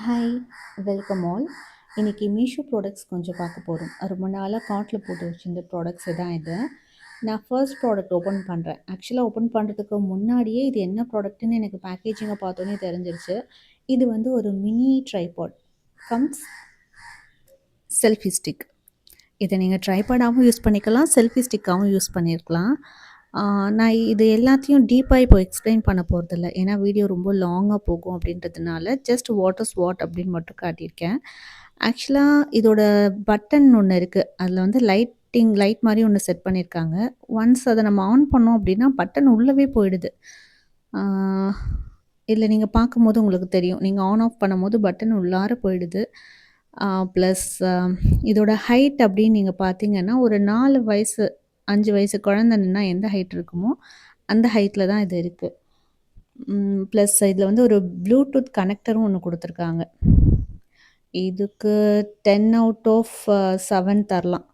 Hi, welcome all. இன்னைக்கு Meesho products கொஞ்சம் பார்க்க போகிறோம். ரொம்ப நாளாக கார்ட்டில் போட்டு வச்சிருந்த ப்ராடக்ட்ஸ் தான் இது. நான் ஃபர்ஸ்ட் ப்ராடக்ட் ஓப்பன் பண்ணுறேன். ஆக்சுவலாக ஓப்பன் பண்ணுறதுக்கு முன்னாடியே இது என்ன ப்ராடக்ட்டுன்னு எனக்கு பேக்கேஜிங்கை பார்த்தோன்னே தெரிஞ்சிருச்சு. இது வந்து ஒரு mini tripod comes selfie stick. இதை நீங்கள் ட்ரைபாடாகவும் யூஸ் பண்ணிக்கலாம், செல்ஃபி ஸ்டிக்காகவும் யூஸ் பண்ணியிருக்கலாம். நான் இது எல்லாத்தையும் டீப்பாக இப்போ எக்ஸ்பிளைன் பண்ண போகிறதில்ல. ஏன்னா வீடியோ ரொம்ப லாங்காக போகும் அப்படின்றதுனால ஜஸ்ட் வாட் இஸ் வாட் அப்படின்னு மட்டும் காட்டியிருக்கேன். ஆக்சுவலாக இதோட பட்டன் ஒன்று இருக்குது. அதில் வந்து லைட் மாதிரி ஒன்று செட் பண்ணியிருக்காங்க. ஒன்ஸ் அதை நம்ம ஆன் பண்ணோம் அப்படின்னா பட்டன் உள்ளவே போயிடுது. இதில் நீங்கள் பார்க்கும்போது உங்களுக்கு தெரியும். நீங்கள் ஆன் ஆஃப் பண்ணும்போது பட்டன் உள்ளார போயிடுது. ப்ளஸ் இதோட ஹைட் அப்படின்னு நீங்கள் பார்த்தீங்கன்னா ஒரு 4 வயசு 5 வயசு குழந்தை நின்னா எந்த ஹைட் இருக்குமோ அந்த ஹைட்டில் தான் இது இருக்குது. ப்ளஸ் இதில் வந்து ஒரு ப்ளூடூத் கனெக்டரும் ஒன்று கொடுத்துருக்காங்க. இதுக்கு 10 அவுட் ஆஃப் 7 தரலாம்.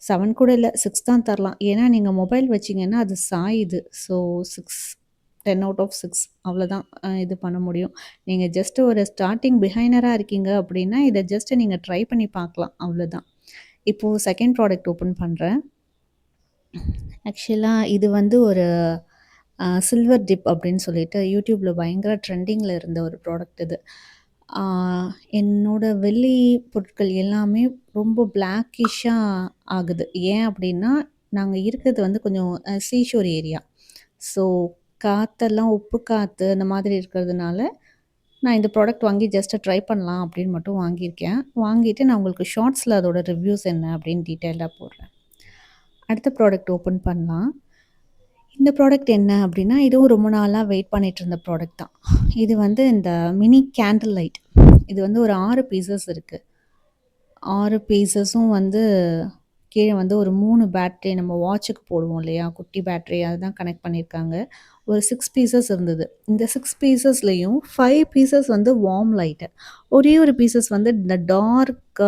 7 கூட இல்லை, 6 தான் தரலாம். ஏன்னா நீங்கள் மொபைல் வச்சிங்கன்னா அது சாயுது. ஸோ 10 அவுட் ஆஃப் 6 அவ்வளோதான் இது பண்ண முடியும். நீங்கள் ஜஸ்ட் ஒரு ஸ்டார்டிங் பிஹைனராக இருக்கீங்க அப்படின்னா இதை ஜஸ்ட் நீங்கள் ட்ரை பண்ணி பார்க்கலாம், அவ்வளோதான். இப்போது செகண்ட் ப்ராடக்ட் ஓப்பன் பண்ணுறேன். ஆக்சுவலாக இது வந்து ஒரு சில்வர் டிப் அப்படின்னு சொல்லிட்டு யூடியூப்பில் பயங்கர ட்ரெண்டிங்கில் இருந்த ஒரு ப்ராடக்ட் இது. என்னோட வெள்ளி பொருட்கள் எல்லாமே ரொம்ப பிளாக்கிஷாக ஆகுது. ஏன் அப்படின்னா நாங்கள் இருக்கிறது வந்து கொஞ்சம் சீஷோர் ஏரியா. ஸோ காற்றெல்லாம் உப்பு காற்று அந்த மாதிரி இருக்கிறதுனால நான் இந்த ப்ராடக்ட் வாங்கி ஜஸ்ட்டு ட்ரை பண்ணலாம் அப்படின்னு மட்டும் வாங்கியிருக்கேன். வாங்கிட்டு நான் உங்களுக்கு ஷார்ட்ஸில் அதோட ரிவ்யூஸ் என்ன அப்படின்னு டீட்டெயிலாக போடுறேன். அடுத்த ப்ராடக்ட் ஓப்பன் பண்ணலாம். இந்த ப்ராடக்ட் என்ன அப்படின்னா இதுவும் ரொம்ப நாளாக வெயிட் பண்ணிட்டு இருந்த ப்ராடக்ட் தான். இது வந்து இந்த மினி கேண்டில் லைட். இது வந்து ஒரு 6 பீசஸ் இருக்குது. 6 பீசஸும் வந்து கீழே வந்து ஒரு 3 பேட்ரி நம்ம வாட்சுக்கு போடுவோம் இல்லையா, குட்டி பேட்ரி அதுதான் கனெக்ட் பண்ணியிருக்காங்க. ஒரு 6 பீசஸ் இருந்தது. இந்த 6 பீசஸ்லேயும் 5 பீசஸ் வந்து வார்ம் லைட்டு, ஒரே ஒரு பீசஸ் வந்து இந்த டார்க்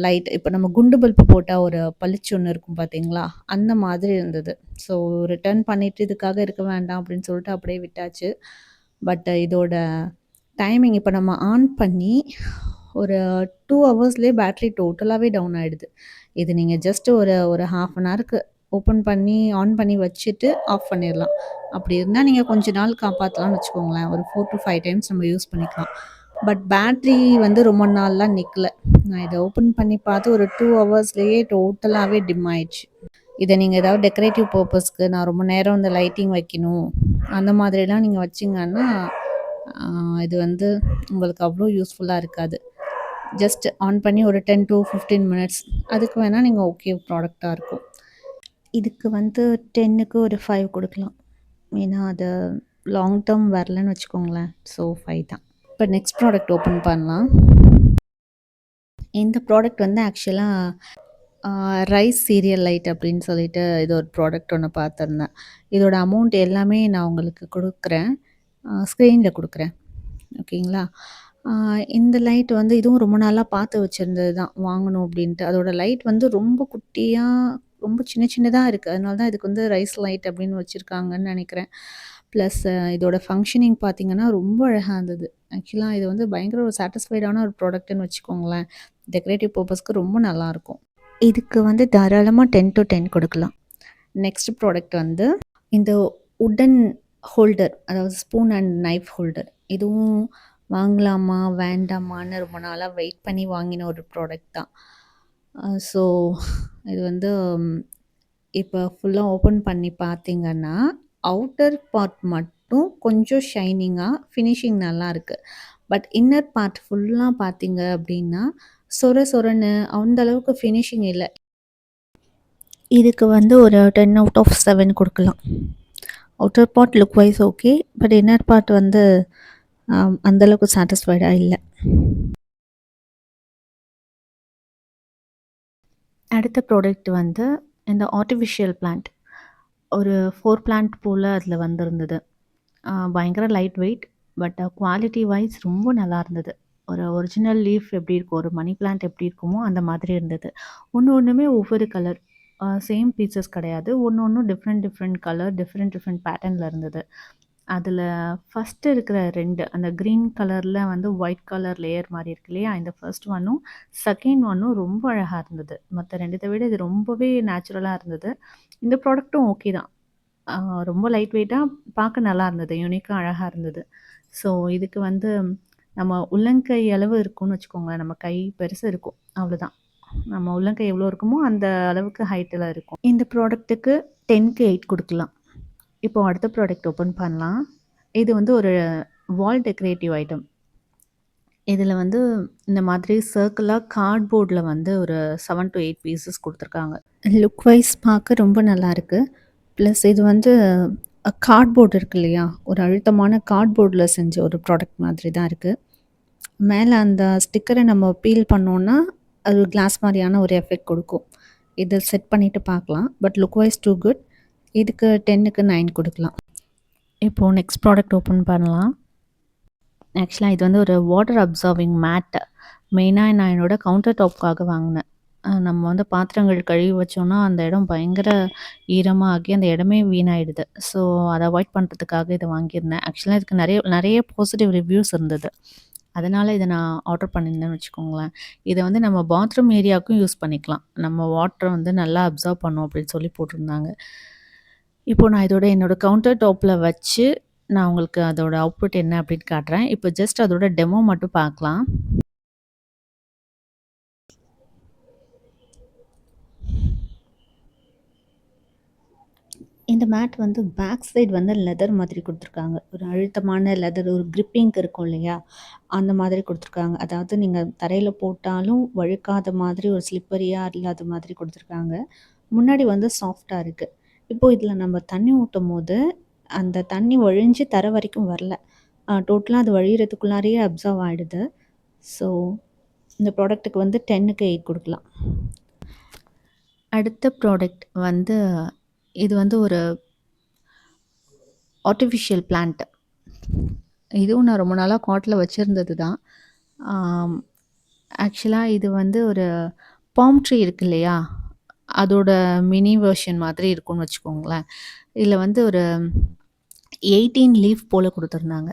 லைட். இப்போ நம்ம குண்டு பல்பு போட்டால் ஒரு பளிச்சு ஒன்று இருக்கும் பார்த்தீங்களா, அந்த மாதிரி இருந்தது. ஸோ ரிட்டர்ன் பண்ணிவிட்டு இதுக்காக இருக்க வேண்டாம் அப்படின்னு சொல்லிட்டு அப்படியே விட்டாச்சு. பட் இதோட டைமிங் இப்போ நம்ம ஆன் பண்ணி ஒரு 2 ஹவர்ஸ்லேயே பேட்ரி டோட்டலாகவே டவுன் ஆகிடுது. இது நீங்கள் ஜஸ்ட் ஒரு ஒரு ஹாஃப் அன் ஹவருக்கு ஓப்பன் பண்ணி ஆன் பண்ணி வச்சுட்டு ஆஃப் பண்ணிடலாம். அப்படி இருந்தால் நீங்கள் கொஞ்ச நாள் காப்பாற்றலாம்னு வச்சுக்கோங்களேன். ஒரு 4 to 5 டைம்ஸ் நம்ம யூஸ் பண்ணிக்கலாம். பட் பேட்ரி வந்து ரொம்ப நாள்லாம் நிற்கல. நான் இதை ஓப்பன் பண்ணி பார்த்து ஒரு 2 ஹவர்ஸ்லேயே டோட்டலாகவே டிம் ஆயிடுச்சு. இதை நீங்கள் ஏதாவது டெக்கரேட்டிவ் பர்பஸ்க்கு நான் ரொம்ப நேரம் இந்த லைட்டிங் வைக்கணும் அந்த மாதிரிலாம் நீங்கள் வச்சிங்கன்னா இது வந்து உங்களுக்கு அவ்வளோ யூஸ்ஃபுல்லாக இருக்காது. ஜஸ்ட் ஆன் பண்ணி ஒரு 10 to 15 மினிட்ஸ் அதுக்கு வேணால் நீங்கள் ஓகே ப்ராடக்டாக இருக்கும். இதுக்கு வந்து 10க்கு ஒரு 5 கொடுக்கலாம். ஏன்னா அது லாங் டேர்ம் வரலன்னு வச்சுக்கோங்களேன். ஸோ 5 தான். இப்போ நெக்ஸ்ட் ப்ராடக்ட் ஓப்பன் பண்ணலாம். இந்த ப்ராடக்ட் வந்து ஆக்சுவலாக ரைஸ் சீரியல் லைட் அப்படின்னு சொல்லிட்டு இது ஒரு ப்ராடக்ட் ஒன்று பார்த்துருந்தேன். இதோட அமௌண்ட் எல்லாமே நான் உங்களுக்கு கொடுக்குறேன், ஸ்க்ரீனில் கொடுக்குறேன். ஓகேங்களா? இந்த லைட் வந்து இதுவும் ரொம்ப நாளாக பார்த்து வச்சுருந்தது தான் வாங்கணும் அப்படின்ட்டு. அதோட லைட் வந்து ரொம்ப குட்டியாக ரொம்ப சின்ன சின்னதாக இருக்குது. அதனால தான் இதுக்கு வந்து ரைஸ் லைட் அப்படின்னு வச்சுருக்காங்கன்னு நினைக்கிறேன். ப்ளஸ் இதோட ஃபங்க்ஷனிங் பார்த்திங்கன்னா ரொம்ப அழகாக இருந்தது. ஆக்சுவலாக இது வந்து பயங்கர ஒரு சாட்டிஸ்ஃபைடான ஒரு ப்ராடக்ட்டுன்னு வச்சுக்கோங்களேன். டெக்கரேட்டிவ் பர்பஸ்க்கு ரொம்ப நல்லாயிருக்கும். இதுக்கு வந்து தாராளமாக 10 to 10 கொடுக்கலாம். நெக்ஸ்ட் ப்ராடக்ட் வந்து இந்த உட்டன் ஹோல்டர், அதாவது ஸ்பூன் அண்ட் நைஃப் ஹோல்டர். இதுவும் வாங்கலாமா வேண்டாமான்னு ரொம்ப நாளாக வெயிட் பண்ணி வாங்கின ஒரு ப்ராடக்ட் தான். ஸோ இது வந்து இப்போ ஃபுல்லாக ஓப்பன் பண்ணி பார்த்தீங்கன்னா அவுட்டர் பார்ட் மட்டும் கொஞ்சம் ஷைனிங்காக ஃபினிஷிங் நல்லாயிருக்கு. பட் இன்னர் பார்ட் ஃபுல்லாக பார்த்தீங்க அப்படின்னா சொர சொரன்னு அந்த அளவுக்கு ஃபினிஷிங் இல்லை. இதுக்கு வந்து ஒரு 10 out of 7 கொடுக்கலாம். Outer part look wise okay, but inner part வந்து அந்தளவுக்கு சாட்டிஸ்ஃபைடாக இல்லை. அடுத்த ப்ராடக்ட் வந்து இந்த ஆர்டிஃபிஷியல் பிளான்ட். ஒரு 4 பிளான்ட் போல் அதில் வந்திருந்தது. பயங்கர light weight, but quality wise ரொம்ப நல்லா இருந்தது. ஒரு ஒரிஜினல் லீஃப் எப்படி இருக்கும், ஒரு மணி பிளான்ட் எப்படி இருக்குமோ அந்த மாதிரி இருந்தது. ஒன்றுமே ஒவ்வொரு கலர், சேம் பீசஸ் கிடையாது. ஒன்று டிஃப்ரெண்ட் கலர், டிஃப்ரெண்ட் பேட்டர்னில் இருந்தது. அதில ஃபர்ஸ்ட்டு இருக்கிற 2 அந்த கிரீன் கலர்ல வந்து ஒயிட் கலர் லேயர் மாரி இருக்கு இல்லையா? இந்த ஃபர்ஸ்ட் ஒன்னும், செகண்ட் ஒன்னும் ரொம்ப அழகா இருந்தது. மத்த 2த்த விட இது ரொம்பவே நேச்சுரலா இருந்தது. இந்த ப்ராடக்ட்டும் ஓகே தான். ஆ ரொம்ப லைட் வெயிட்டா பார்க்க நல்லா இருந்தது. யூனிக்கா அழகா இருந்தது. ஸோ இதுக்கு வந்து நம்ம உள்ளங்கை அளவு இருக்கும்னு வச்சுக்கோங்களேன். நம்ம கை பெருசு இருக்கும். அவ்வளோதான். நம்ம உள்ளங்கை எவ்வளோ இருக்குமோ, அந்த அளவுக்கு ஹைட்ல இருக்கும். இந்த ப்ராடக்ட்டுக்கு 10க்கு 8 குடுக்கலாம். இப்போ அடுத்த ப்ராடக்ட் ஓப்பன் பண்ணலாம். இது வந்து ஒரு வால் டெக்கரேட்டிவ் ஐட்டம். இதில வந்து இந்த மாதிரி சர்க்கிளா கார்ட்போர்ட்ல வந்து ஒரு 7 டூ 8 பீசஸ் குடுத்துருக்காங்க. லுக் வைஸ் பார்க்க ரொம்ப நல்லாயிருக்கு. ப்ளஸ் இது வந்து கார்ட்போர்ட் இருக்கு இல்லையா? ஒரு அழுத்தமான கார்ட்போர்ட்ல செஞ்ச ஒரு ப்ராடக்ட் மாதிரி தான் இருக்கு. மேல அந்த ஸ்டிக்கர நம்ம பீல் பண்ணோம்னா, அது கிளாஸ் மாரியான ஒரு எஃபெக்ட் குடுக்கும். இத செட் பண்ணிட்டு பார்க்கலாம். But look wise too good. இதுக்கு 10க்கு 9 குடுக்கலாம். இப்போ நெக்ஸ்ட் ப்ராடக்ட் ஓப்பன் பண்ணலாம். ஆக்சுவலா இது வந்து ஒரு வாட்டர் அப்சார்பிங் மேட். மெயினா நான் என்னோட கவுண்டர் டாப்க்காக வாங்குனேன். நம்ம வந்து பாத்திரங்கள் கழுவி வச்சோம்னா, அந்த இடம் பயங்கர ஈரமா ஆகி அந்த இடமே வீணாயிடுது. ஸோ அத அவாய்ட் பண்றதுக்காக இத வாங்கியிருந்தேன். ஆக்சுவலா இதுக்கு நெறைய பாசிட்டிவ் ரிவ்யூஸ் இருந்தது. அதனால இத நான் ஆர்டர் பண்ணியிருந்தேன்னு வச்சுக்கோங்களேன். இத வந்து நம்ம பாத்ரூம் ஏரியாவுக்கும் யூஸ் பண்ணிக்கலாம். நம்ம வாட்டர வந்து நல்லா அப்சார்ப் பண்ணும் அப்படின்னு சொல்லி போட்டிருந்தாங்க. இப்போ நான் இதோட என்னோட கவுண்டர் டாப்ல வச்சு, நான் உங்களுக்கு அதோட அவுட்புட் என்ன அப்படின்னு காட்டுறேன். இப்போ ஜஸ்ட் அதோட டெமோ மட்டும் பார்க்கலாம். இந்த மேட் வந்து பேக் சைடு வந்து லெதர் மாதிரி குடுத்துருக்காங்க. ஒரு அழுத்தமான லெதர் ஒரு கிரிப்பிங் இருக்கும் இல்லையா? அந்த மாதிரி குடுத்துருக்காங்க. அதாவது நீங்க தரையில போட்டாலும் வழுக்காத மாதிரி ஒரு ஸ்லிப்பரியா இல்லாத மாதிரி குடுத்துருக்காங்க. முன்னாடி வந்து சாஃப்ட்டா இருக்கு. இப்போ இதில நம்ம தண்ணி ஊத்தும்போது, அந்த தண்ணி வழிஞ்சு தரை வரைக்கும் வரல. டோட்டலா அது வழியறதுக்குள்ளாரயே அப்சர்வ் ஆயிடுது. ஸோ இந்த ப்ராடக்ட்டுக்கு வந்து 10க்கு 8 குடுக்கலாம். அடுத்த ப்ராடக்ட் வந்து இது வந்து ஒரு ஆர்ட்டிஃபிஷியல் பிளான்ட். இதுவும் நான் ரொம்ப நாளா காட்ல வச்சிருந்தது தான். ஆம். ஆக்சுவலா இது வந்து ஒரு பாம் ட்ரீ இருக்கு இல்லையா? அதோட மினி வெர்ஷன் மாதிரி இருக்கும்னு வச்சுக்கோங்களேன். இதில வந்து ஒரு 18 லீஃப் போல குடுத்துருந்தாங்க.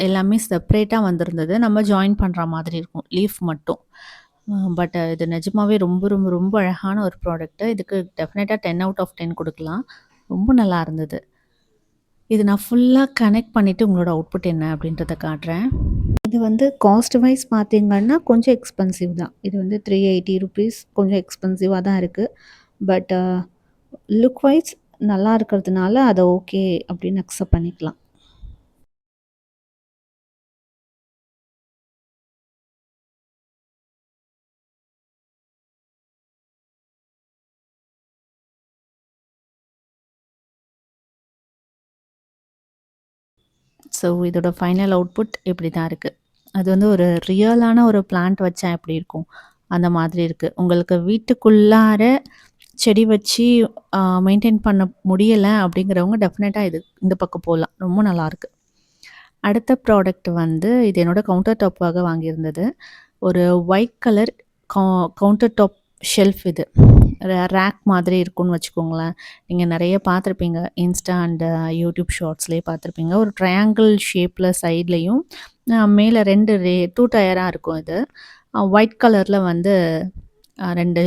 எல்லாமே செப்பரேட்டா வந்திருந்தது. நம்ம ஜாயின் பண்ற மாதிரி இருக்கும். லீஃப் மட்டும். பட் இது நிஜமாவே ரொம்ப ரொம்ப ரொம்ப அழகான ஒரு ப்ராடக்ட். இதுக்கு டெஃபினட்டா 10 அவுட் ஆஃப் 10 குடுக்கலாம். ரொம்ப நல்லா இருந்தது. இது நான் ஃபுல்லா கனெக்ட் பண்ணிட்டு உங்களோட அவுட்புட் என்ன அப்படின்றத காட்டுறேன். இது வந்து காஸ்ட் வைஸ் பார்த்தீங்கன்னா, கொஞ்சம் எக்ஸ்பென்சிவ் தான். இது வந்து ₹380 கொஞ்சம் எக்ஸ்பென்சிவா தான் இருக்கு. பட் லுக் வைஸ் நல்லா இருக்கிறதுனால அத ஓகே அப்படின்னு அக்செப்ட் பண்ணிக்கலாம். ஸோ இதோட ஃபைனல் அவுட்புட் இப்படி தான் இருக்கு. அது வந்து ஒரு ரியலான ஒரு பிளான்ட் வச்சா எப்படி இருக்கும்? அந்த மாதிரி இருக்கு. உங்களுக்கு வீட்டுக்குள்ளார செடி வச்சு மெயின்டெயின் பண்ண முடியல அப்படிங்கிறவங்க டெஃபினட்டா இந்த பக்கம் போலாம். ரொம்ப நல்லாயிருக்கு. அடுத்த ப்ராடக்ட் வந்து இது என்னோட கவுண்டர் டாப்க்காக வாங்கியிருந்தது. ஒரு ஒயிட் கலர் கவு கவுண்டர் டாப் ஷெல்ஃப் இது. ரேக் மாதிரி இருக்கும்னு வச்சுக்கோங்களேன். நீங்க நெறைய பார்த்துருப்பீங்க. இன்ஸ்டா அண்ட் யூடியூப் ஷார்ட்ஸ்லயே பார்த்துருப்பீங்க. ஒரு ட்ரையாங்கிள் ஷேப்ல சைட்லயும் மேல 2 டயரா இருக்கும் இது. ஒயிட் கலர்ல வந்து 2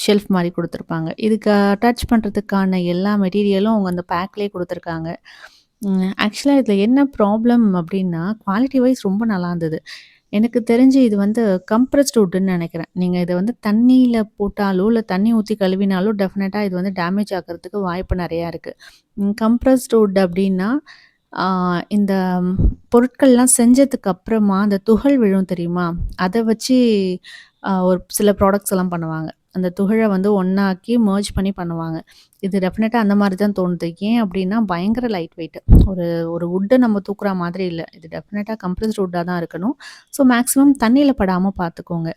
ஷெல்ஃப் மாரி குடுத்துருப்பாங்க. இதுக்கு அட்டாச் பண்றதுக்கான எல்லா மெட்டீரியலும் அவங்க அந்த பேக்லயே குடுத்துருக்காங்க. ஆக்சுவலா இதில என்ன ப்ராப்ளம் அப்டின்னா, குவாலிட்டி வைஸ் ரொம்ப நல்லா இருந்தது. எனக்கு தெரிஞ்சு இது வந்து கம்ப்ரஸ்ட் வுட்டுன்னு நெனைக்கிறேன். நீங்க இத வந்து தண்ணீல போட்டாலோ, இல்ல தண்ணி ஊத்தி கழுவினாலோ டெஃபினட்டா இது வந்து டேமேஜ் ஆகுறதுக்கு வாய்ப்பு நெறையா இருக்கு. கம்ப்ரஸ்ட் வுட் அப்டின்னா, ஆ இந்த பொருட்கள்லாம் செஞ்சதுக்கு அப்புறமா அந்த துகள் விழும் தெரியுமா? அத வச்சு ஒரு சில ப்ராடக்ட்ஸ் எல்லாம் பண்ணுவாங்க. அந்த துகள வந்து ஒண்ணாக்கி மெர்ஜ் பண்ணி பண்ணுவாங்க. இது டெஃபினட்டா அந்த மாரி தான் தோணுது. ஏன் அப்டின்னா, பயங்கர லைட் வெயிட். ஒரு ஒரு வுட்ட நம்ம தூக்குற மாதிரி இல்ல. இது டெஃபினட்டா கம்ப்ரஸ்ட் வுட்டா தான் இருக்கணும். ஸோ மேக்ஸிமம் தண்ணீல படாம பார்த்துக்கோங்க.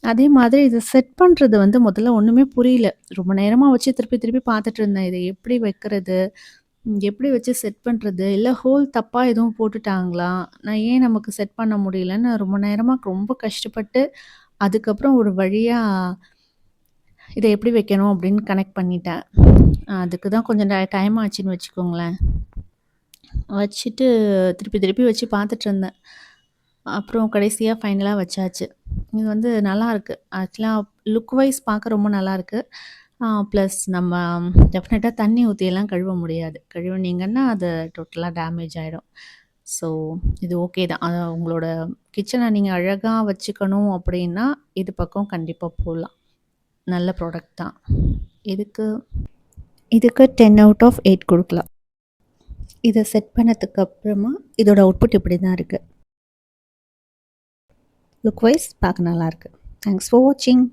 அதே மாதிரி இத செட் பண்றது வந்து முதல்ல ஒண்ணுமே புரியல. ரொம்ப நேரமா வச்சு திருப்பி திருப்பி பார்த்துட்டு இருந்தேன். இத எப்படி வைக்கிறது? எப்படி வச்சு செட் பண்றது? இல்ல ஹோல் தப்பா எதுவும் போட்டுட்டாங்களா? நான் ஏன் நமக்கு செட் பண்ண முடியலன்னு ரொம்ப நேரமா ரொம்ப கஷ்டப்பட்டு, அதுக்கப்புறம் ஒரு வழியா இத எப்படி வைக்கணும் அப்படின்னு கனெக்ட் பண்ணிட்டேன். அதுக்கு தான் கொஞ்சம் டைம் ஆச்சுன்னு வச்சுக்கோங்களேன். வச்சுட்டு திருப்பி திருப்பி வச்சு பார்த்துட்ருந்தேன். அப்புறம் கடைசியா ஃபைனலா வச்சாச்சு. இது வந்து நல்லாருக்கு. ஆக்சுவலா லுக் வைஸ் பார்க்க ரொம்ப நல்லாருக்கு. ப்ளஸ் நம்ம டெஃபினட்டா தண்ணி ஊத்தியெல்லாம் கழுவ முடியாது. கழுவுனீங்கன்னா அது டோட்டலா டேமேஜ் ஆயிடும். ஸோ இது ஓகே தான். உங்களோட கிச்சன நீங்க அழகா வச்சுக்கணும் அப்படின்னா, இது பக்கம் கண்டிப்பா போலாம். நல்ல ப்ராடக்ட் தான். இதுக்கு இதுக்கு 10 அவுட் ஆஃப் 8 குடுக்கலாம். இத செட் பண்ணதுக்கு அப்புறமா இதோட அவுட்புட் இப்படி தான் இருக்கு. லுக் வைஸ் பார்க்க நல்லாருக்கு. தேங்க்ஸ் ஃபார் வாட்சிங்.